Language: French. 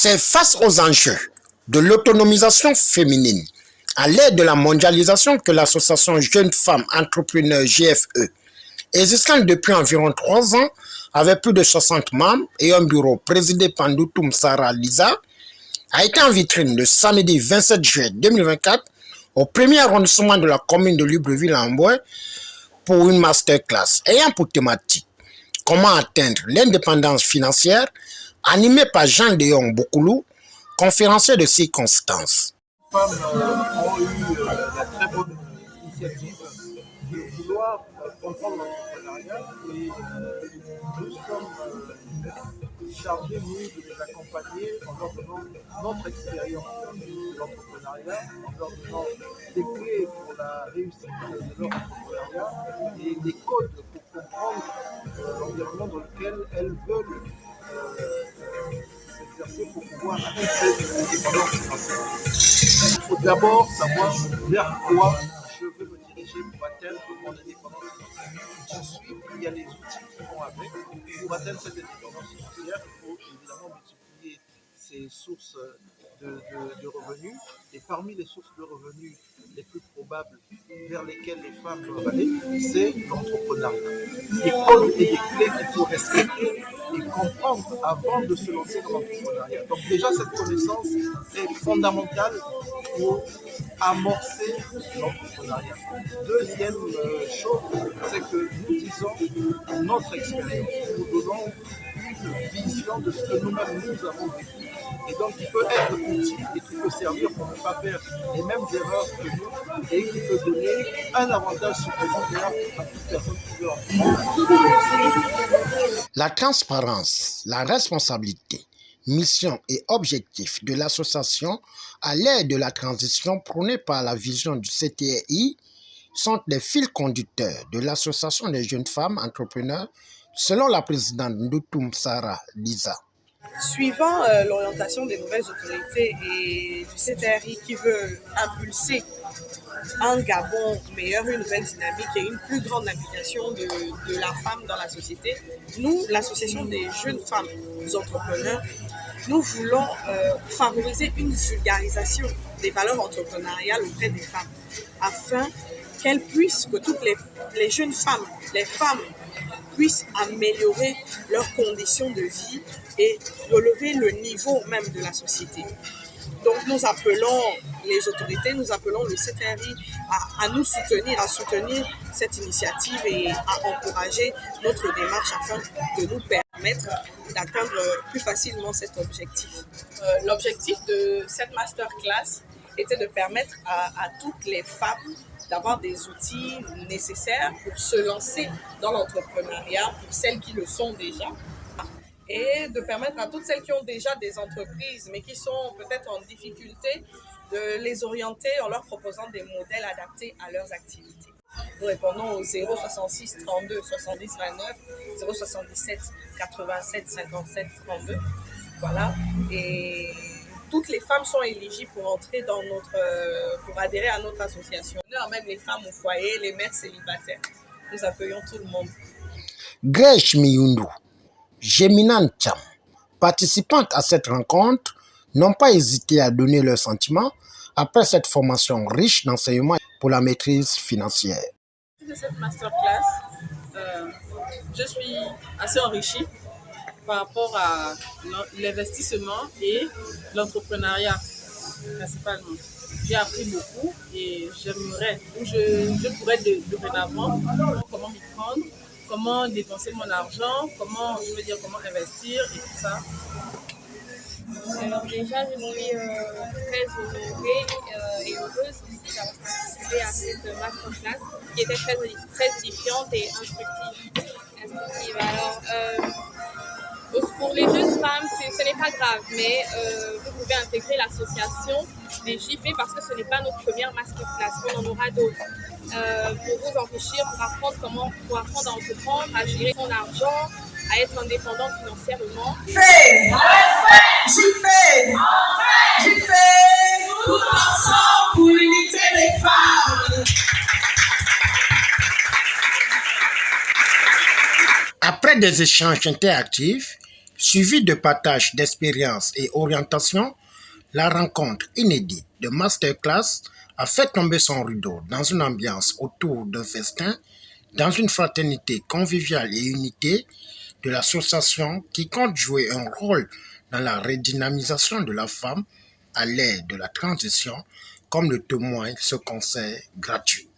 C'est face aux enjeux de l'autonomisation féminine à l'aide de la mondialisation que l'association Jeunes Femmes Entrepreneurs GFE, existant depuis environ 3 ans, avec plus de 60 membres et un bureau présidé par Ndoutoum Sarah Lisa, a été en vitrine le samedi 27 juillet 2024 au premier arrondissement de la commune de Libreville-en-Bois pour une masterclass ayant pour thématique comment atteindre l'indépendance financière, animée par Jean Déon Bokoulou, conférencier de circonstances. Les femmes ont eu la très bonne initiative de vouloir comprendre l'entrepreneuriat et nous sommes chargés, nous, de les accompagner en leur donnant notre expérience de l'entrepreneuriat, en leur donnant des clés pour la réussite de leur entrepreneuriat et des codes pour comprendre l'environnement dans lequel elles veulent s'exercer pour pouvoir atteindre l'indépendance financière. Il faut d'abord savoir vers quoi je veux me diriger pour atteindre mon indépendance financière. Ensuite, il y a les outils qui vont avec. Pour atteindre cette indépendance financière, il faut évidemment multiplier ses sources de revenus. Et parmi les sources de revenus les plus probables vers lesquelles les femmes doivent aller, c'est l'entrepreneuriat. Des codes et des clés qu'il faut respecter et comprendre avant de se lancer dans l'entrepreneuriat. Donc déjà, cette connaissance est fondamentale pour amorcer l'entrepreneuriat. Deuxième chose, c'est que nous disons notre expérience. Nous donnons une vision de ce que nous-mêmes nous avons vécu. Et donc, qui peut être utile et qui peut servir pour ne pas faire les mêmes erreurs que nous et qui peut donner un avantage supplémentaire à toute personne qui veut entreprendre. La transparence, la responsabilité, mission et objectif de l'association à l'aide de la transition prônée par la vision du CTI sont les fils conducteurs de l'association des jeunes femmes entrepreneurs selon la présidente Ndoutoum Sarah Lisa. Suivant l'orientation des nouvelles autorités et du CTRI qui veut impulser un Gabon meilleur, une nouvelle dynamique et une plus grande implication de la femme dans la société, nous, l'association des jeunes femmes entrepreneurs, nous voulons favoriser une vulgarisation des valeurs entrepreneuriales auprès des femmes afin qu'elles puissent, que toutes les jeunes femmes, les femmes puissent améliorer leurs conditions de vie et relever le niveau même de la société. Donc nous appelons les autorités, nous appelons le CTRI à nous soutenir, à soutenir cette initiative et à encourager notre démarche afin de nous permettre d'atteindre plus facilement cet objectif. L'objectif de cette masterclass était de permettre à toutes les femmes d'avoir des outils nécessaires pour se lancer dans l'entrepreneuriat, pour celles qui le sont déjà, et de permettre à toutes celles qui ont déjà des entreprises, mais qui sont peut-être en difficulté, de les orienter en leur proposant des modèles adaptés à leurs activités. Nous répondons au 066 32 70 29, 077 87 57 32. Voilà. Et toutes les femmes sont éligibles pour entrer dans pour adhérer à notre association. Même les femmes au foyer, les mères célibataires. Nous accueillons tout le monde. Grèche Miyundu, Jeminan Cham, participantes à cette rencontre, n'ont pas hésité à donner leurs sentiments après cette formation riche d'enseignements pour la maîtrise financière. De cette masterclass, je suis assez enrichie par rapport à l'investissement et l'entrepreneuriat principalement. J'ai appris beaucoup et j'aimerais, je pourrais dorénavant comment m'y prendre, comment dépenser mon argent, comment investir et tout ça. Alors déjà, je suis très honorée et heureuse aussi d'avoir participé à cette masterclass qui était très édifiante et instructive. Alors, pour les jeunes femmes, ce n'est pas grave, mais vous pouvez intégrer l'association des JP parce que ce n'est pas notre première masterclass, on en aura d'autres. Pour vous enrichir, pour apprendre à entreprendre, à gérer son argent, à être indépendant financièrement. J'y fais, tout ensemble pour l'unité des femmes. Après des échanges interactifs, Suivi de partage d'expériences et orientations, la rencontre inédite de masterclass a fait tomber son rideau dans une ambiance autour d'un festin, dans une fraternité conviviale et unité de l'association qui compte jouer un rôle dans la redynamisation de la femme à l'ère de la transition, comme le témoigne ce concert gratuit.